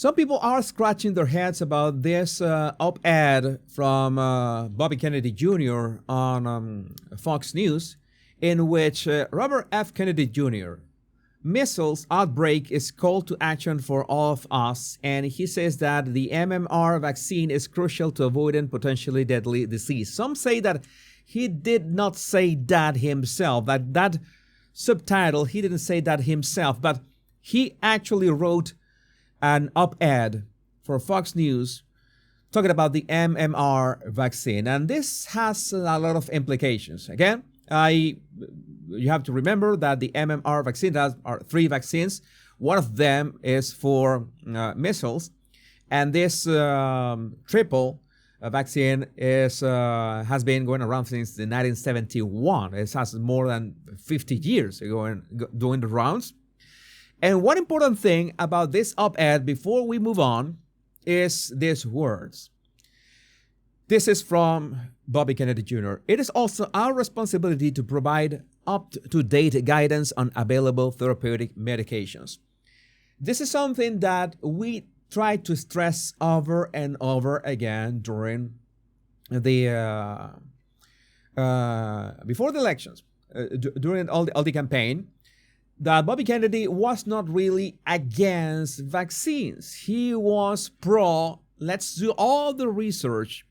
Some people are scratching their heads about this op-ed from Bobby Kennedy Jr. on Fox News, in which Robert F. Kennedy Jr. measles outbreak is call to action for all of us, and he says that the MMR vaccine is crucial to avoiding potentially deadly disease. Some say that he did not say that himself, that subtitle, he didn't say that himself, but he actually wrote an op-ed for Fox News talking about the MMR vaccine. And this has a lot of implications. Again, you have to remember that the MMR vaccine are 3 vaccines. One of them is for measles. And this triple vaccine has been going around since 1971. It has more than 50 years doing the rounds. And one important thing about this op-ed before we move on is these words. This is from Bobby Kennedy Jr. It is also our responsibility to provide up-to-date guidance on available therapeutic medications. This is something that we try to stress over and over again during the before the elections, during all the campaign, that Bobby Kennedy was not really against vaccines. He was pro, let's do all the research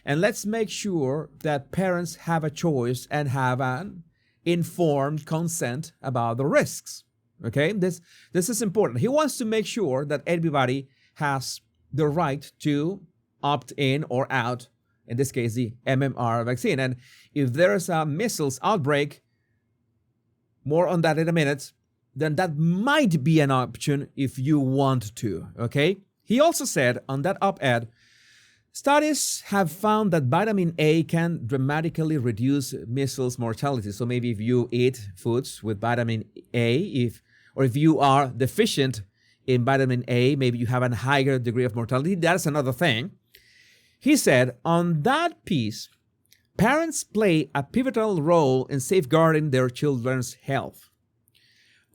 and let's make sure that parents have a choice and have an informed consent about the risks. Okay, this is important. He wants to make sure that everybody has the right to opt in or out, in this case, the MMR vaccine. And if there's a measles outbreak, more on that in a minute, then that might be an option if you want to, okay? He also said on that op-ed, studies have found that vitamin A can dramatically reduce measles mortality. So maybe if you eat foods with vitamin A, if you are deficient in vitamin A, maybe you have a higher degree of mortality. That's another thing. He said on that piece, parents play a pivotal role in safeguarding their children's health.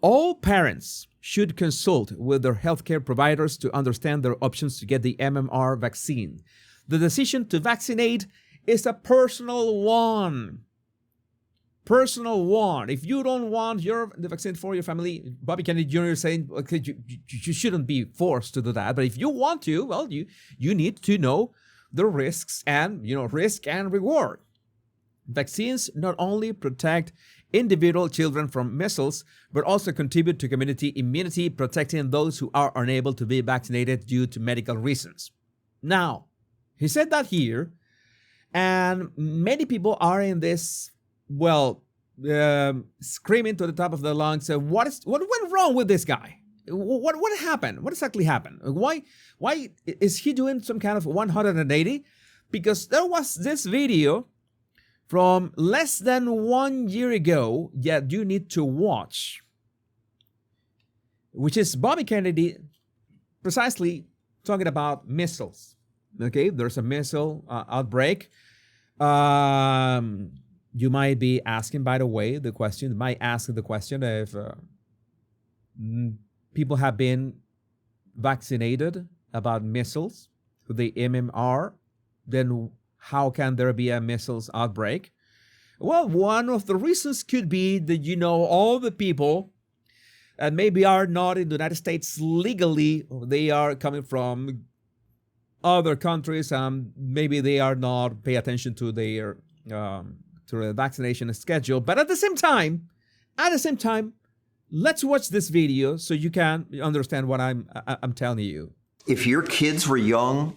All parents should consult with their healthcare providers to understand their options to get the MMR vaccine. The decision to vaccinate is a personal one. Personal one. If you don't want the vaccine for your family, Bobby Kennedy Jr. is saying, okay, you shouldn't be forced to do that. But if you want to, well, you need to know the risks and, risk and reward. Vaccines not only protect individual children from measles, but also contribute to community immunity, protecting those who are unable to be vaccinated due to medical reasons. Now, he said that here, and many people are in this, screaming to the top of their lungs, what went wrong with this guy? What happened? What exactly happened? Why is he doing some kind of 180? Because there was this video from less than 1 year ago, yet you need to watch, which is Bobby Kennedy precisely talking about measles. Okay, there's a measles outbreak. You might be asking, by the way, the question if people have been vaccinated about measles, the MMR, then how can there be a measles outbreak? Well, one of the reasons could be that, all the people that maybe are not in the United States legally, they are coming from other countries, and maybe they are not pay attention to their to the vaccination schedule. But at the same time, let's watch this video so you can understand what I'm telling you. If your kids were young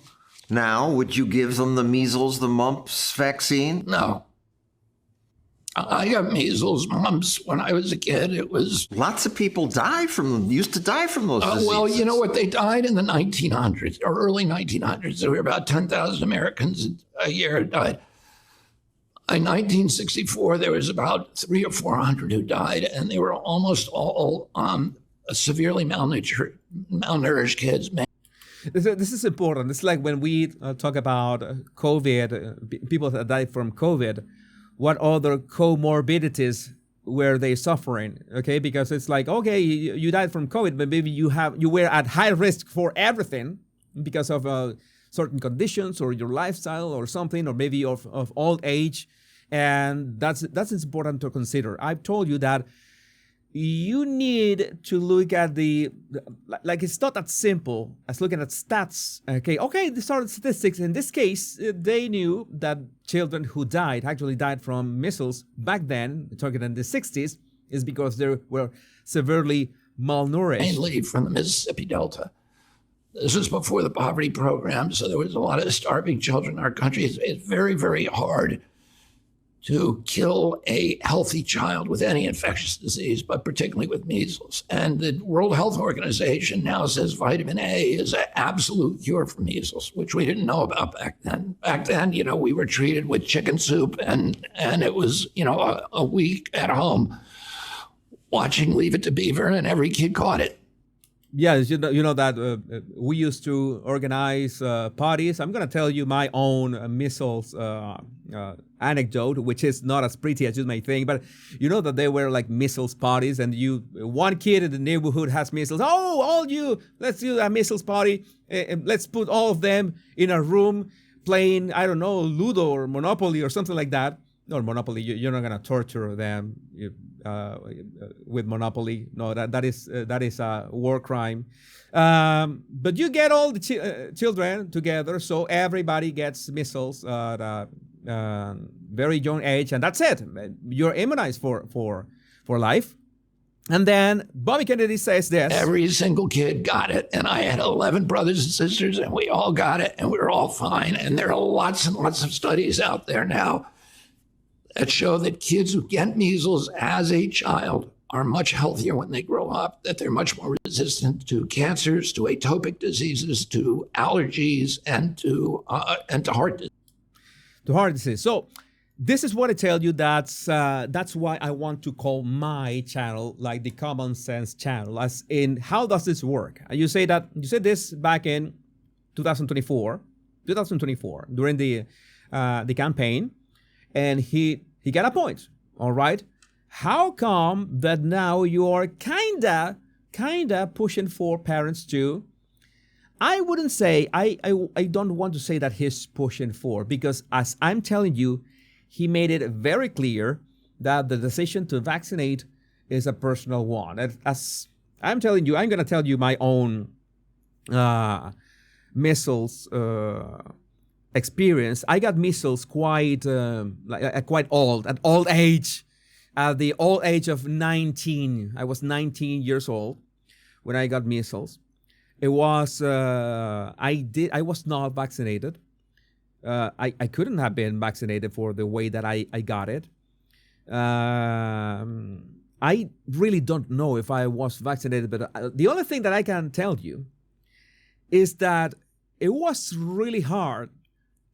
now, would you give them the measles, the mumps vaccine? No. I got measles, mumps when I was a kid. It was... Lots of people used to die from those diseases. Well, you know what? They died in the 1900s or early 1900s. There were about 10,000 Americans a year who died. In 1964, there was about 300 or 400 who died, and they were almost all severely malnourished kids. This is important. It's like when we talk about COVID, people that died from COVID, what other comorbidities were they suffering? Okay, because it's like, okay, you died from COVID, but maybe you were at high risk for everything because of certain conditions or your lifestyle or something, or maybe of old age, and that's important to consider. I've told you that you need to look at like it's not that simple as looking at stats. Okay, these are the statistics. In this case, they knew that children who actually died from measles back then, talking in the 60s, is because they were severely malnourished. Mainly from the Mississippi Delta. This was before the poverty program, so there was a lot of starving children in our country. It's very, very hard to kill a healthy child with any infectious disease, but particularly with measles. And the World Health Organization now says vitamin A is an absolute cure for measles, which we didn't know about back then. Back then, we were treated with chicken soup, and it was, a week at home watching Leave It to Beaver, and every kid caught it. Yes, you know that we used to organize parties. I'm going to tell you my own measles anecdote, which is not as pretty as you may think, but you know that they were like measles parties, and one kid in the neighborhood has measles. Oh, all you, let's do a measles party. Let's put all of them in a room playing, I don't know, Ludo or Monopoly or something like that. No, Monopoly, you're not going to torture them with Monopoly. No, that is a war crime. But you get all the children together, so everybody gets measles at a very young age, and that's it. You're immunized for life. And then Bobby Kennedy says this. Every single kid got it. And I had 11 brothers and sisters, and we all got it, and we were all fine. And there are lots and lots of studies out there now that show that kids who get measles as a child are much healthier when they grow up, that they're much more resistant to cancers, to atopic diseases, to allergies, and to heart disease. To heart disease. So this is what I tell you. That's why I want to call my channel like the Common Sense Channel. As in, how does this work? You said this back in 2024 during the campaign. And he got a point, all right? How come that now you are kinda pushing for parents to? I wouldn't say, I don't want to say that he's pushing for, because as I'm telling you, he made it very clear that the decision to vaccinate is a personal one. As I'm telling you, I'm going to tell you my own measles experience. I got measles quite old, at old age, at the old age of 19. I was 19 years old when I got measles. It was I was not vaccinated. I couldn't have been vaccinated for the way that I got it. I really don't know if I was vaccinated, but the only thing that I can tell you is that it was really hard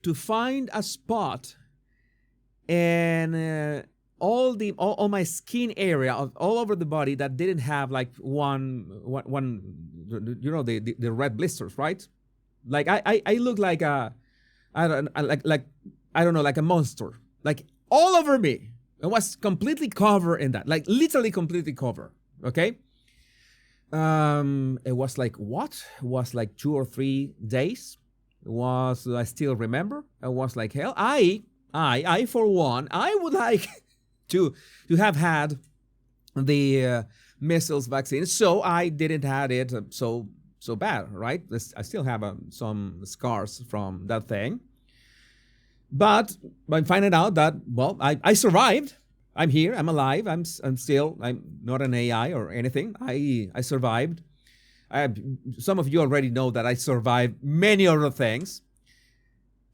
to find a spot and all my skin area all over the body that didn't have like one the red blisters, right? Like I look like a I don't know, like a monster, like all over me. It was completely covered in that, like literally completely covered. Okay. It was like what? It was like 2 or 3 days. I still remember. I was like, hell, I for one, I would like to have had the measles vaccine, so I didn't have it so bad, right? I still have some scars from that thing. But by finding out that, well, I survived. I'm here. I'm alive. I'm not an AI or anything. I survived. Some of you already know that I survived many other things.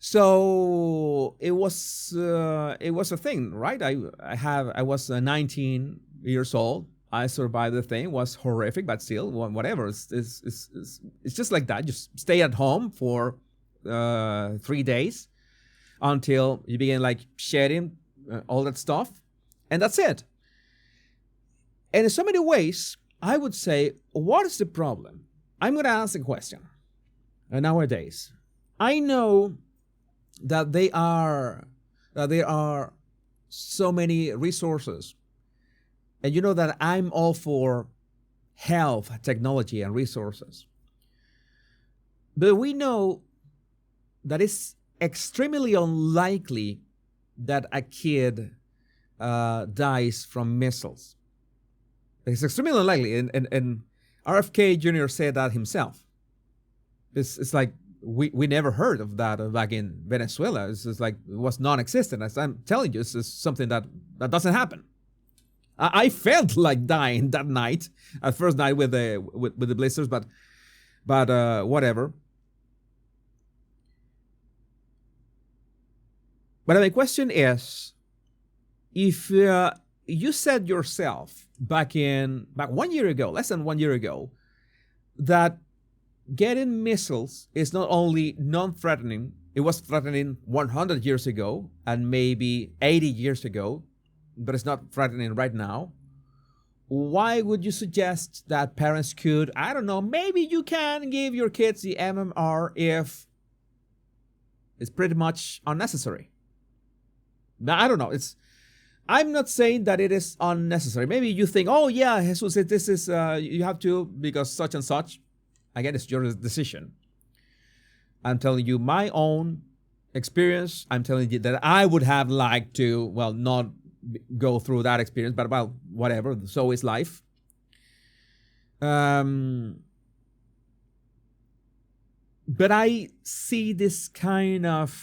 So it was a thing, right? I was 19 years old. I survived the thing. It was horrific, but still, whatever. It's just like that. Just stay at home for 3 days until you begin like shedding all that stuff, and that's it. And in so many ways, I would say, what is the problem? I'm going to ask a question. Nowadays, I know that there are so many resources And you know that I'm all for health, technology, and resources. But we know that it's extremely unlikely that a kid dies from measles. It's extremely unlikely. And RFK Jr. said that himself. It's like we never heard of that back in Venezuela. It's just like it was non-existent. As I'm telling you, it's just something that doesn't happen. I felt like dying that night, at first night with the blisters, but whatever. But my question is, if you said yourself back 1 year ago, less than 1 year ago, that getting measles is not only non-threatening, it was threatening 100 years ago and maybe 80 years ago, but it's not threatening right now. Why would you suggest that parents could, I don't know, maybe you can give your kids the MMR if it's pretty much unnecessary? Now, I don't know. I'm not saying that it is unnecessary. Maybe you think, oh yeah, Jesus, this is, you have to because such and such. Again, it's your decision. I'm telling you my own experience. I'm telling you that I would have liked to, well, not go through that experience, but well, whatever. So is life. But I see this kind of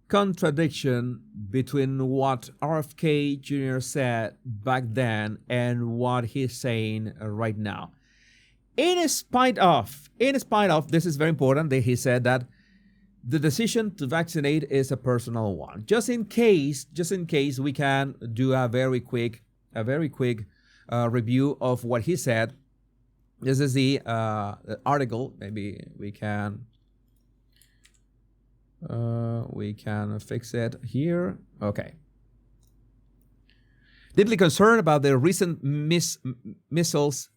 contradiction between what RFK Jr. said back then and what he's saying right now. In spite of, this is very important, that he said that the decision to vaccinate is a personal one. Just in case, we can do a very quick review of what he said. This is the article. Maybe we can fix it here. Okay. Deeply concerned about the recent measles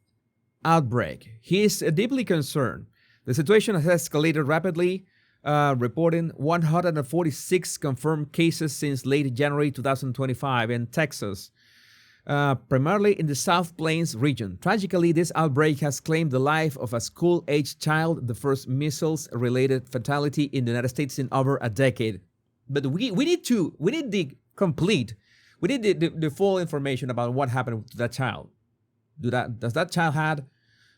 outbreak. He is deeply concerned. The situation has escalated rapidly, reporting 146 confirmed cases since late January 2025 in Texas, primarily in the South Plains region. Tragically, this outbreak has claimed the life of a school-aged child, the first measles-related fatality in the United States in over a decade. But we need the full information about what happened to that child. Does that child had,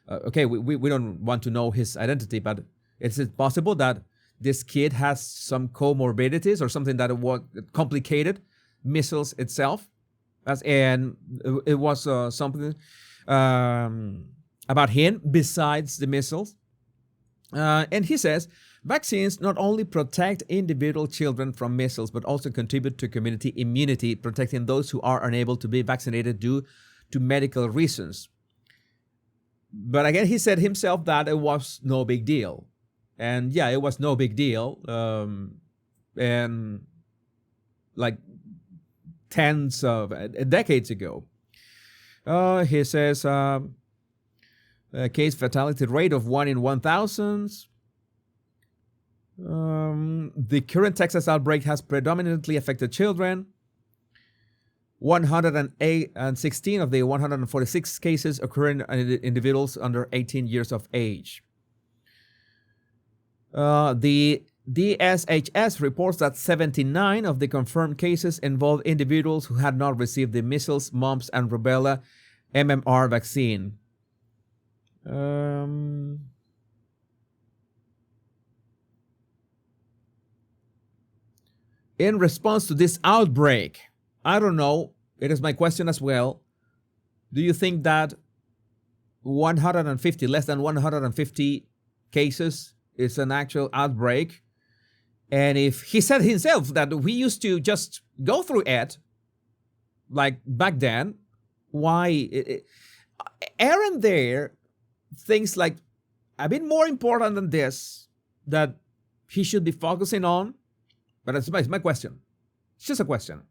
okay, we don't want to know his identity, but is it possible that this kid has some comorbidities or something that was complicated measles itself? And it was something about him besides the measles. And he says, vaccines not only protect individual children from measles, but also contribute to community immunity, protecting those who are unable to be vaccinated due to medical reasons. But again, he said himself that it was no big deal. And yeah, it was no big deal. And like tens of decades ago. He says a case fatality rate of 1 in 1,000. The current Texas outbreak has predominantly affected children. 116 of the 146 cases occurring in individuals under 18 years of age. The DSHS reports that 79 of the confirmed cases involve individuals who had not received the measles, mumps, and rubella MMR vaccine. In response to this outbreak, I don't know, it is my question as well. Do you think that 150, less than 150 cases is an actual outbreak? And if he said himself that we used to just go through it, like back then, why aren't there things like a bit more important than this that he should be focusing on? But it's my question. It's just a question.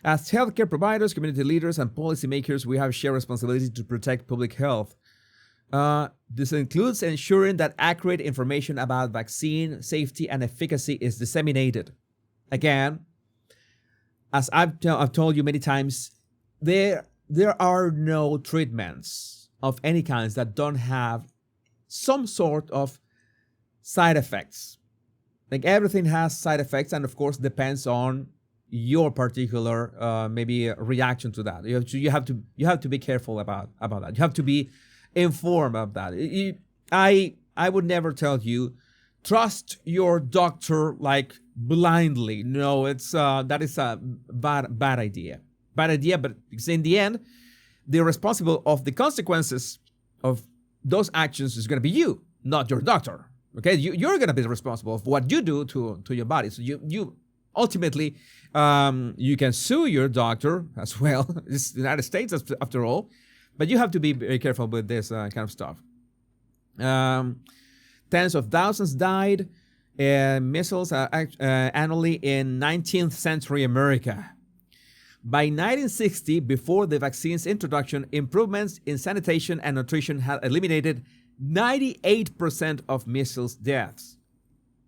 As healthcare providers, community leaders, and policymakers, we have a shared responsibility to protect public health. This includes ensuring that accurate information about vaccine safety and efficacy is disseminated. Again, as I've told you many times, there are no treatments of any kinds that don't have some sort of side effects. Like everything has side effects, and of course depends on your particular maybe reaction to that. You have to be careful about that. You have to be informed of that. I would never tell you trust your doctor like blindly. No, it's that is a bad idea. Bad idea, but because in the end, the responsible of the consequences of those actions is going to be you, not your doctor. Okay, you're going to be responsible of what you do to your body. So you ultimately you can sue your doctor as well. It's the United States after all, but you have to be very careful with this kind of stuff. Tens of thousands died measles annually in 19th century America. By 1960, before the vaccine's introduction, improvements in sanitation and nutrition had eliminated 98% of measles deaths.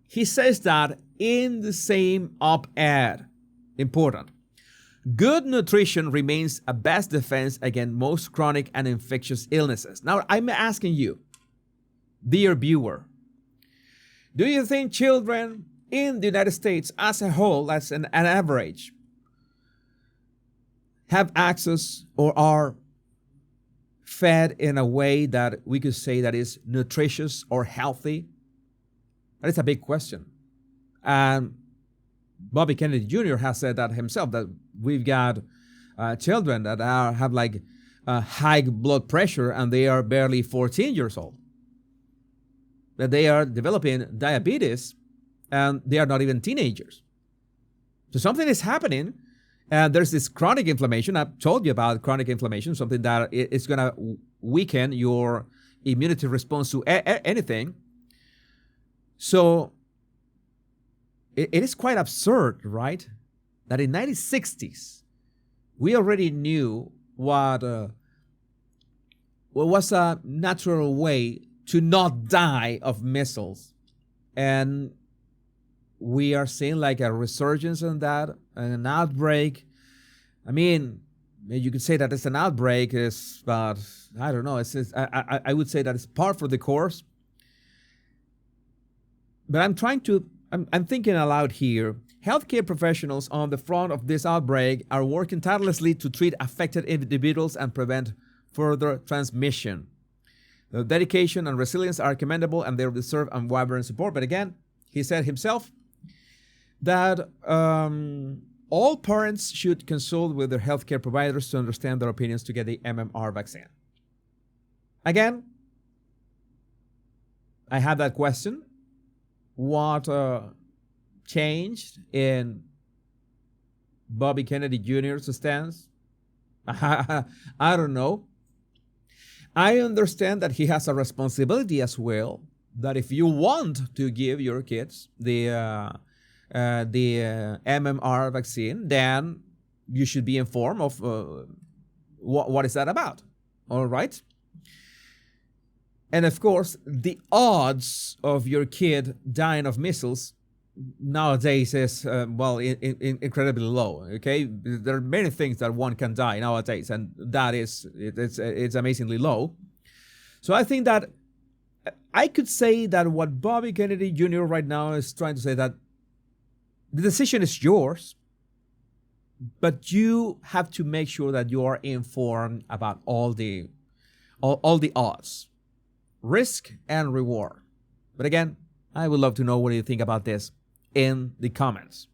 He says that in the same op-ed. Important. Good nutrition remains a best defense against most chronic and infectious illnesses. Now, I'm asking you, dear viewer, do you think children in the United States as a whole, as an average, have access or are fed in a way that we could say that is nutritious or healthy? That is a big question. And Bobby Kennedy Jr. has said that himself, that we've got children that have like high blood pressure and they are barely 14 years old. That they are developing diabetes and they are not even teenagers. So something is happening. And there's this chronic inflammation. I've told you about chronic inflammation, something that is going to weaken your immunity response to anything. So it is quite absurd, right? That in 1960s, we already knew what was a natural way to not die of measles. And we are seeing like a resurgence in that, an outbreak. I mean, you could say that it's an outbreak, but I don't know. I would say that it's par for the course. But I'm thinking aloud here. Healthcare professionals on the front of this outbreak are working tirelessly to treat affected individuals and prevent further transmission. The dedication and resilience are commendable and they deserve unwavering support. But again, he said himself that all parents should consult with their healthcare providers to understand their opinions to get the MMR vaccine. Again, I have that question. What changed in Bobby Kennedy Jr.'s stance? I don't know. I understand that he has a responsibility as well, that if you want to give your kids the MMR vaccine, then you should be informed of what is that about. All right? And of course, the odds of your kid dying of measles nowadays is, incredibly low, okay? There are many things that one can die nowadays, and that is, it's amazingly low. So I think that I could say that what Bobby Kennedy Jr. right now is trying to say that the decision is yours, but you have to make sure that you are informed about all the odds, risk and reward. But again, I would love to know what you think about this in the comments.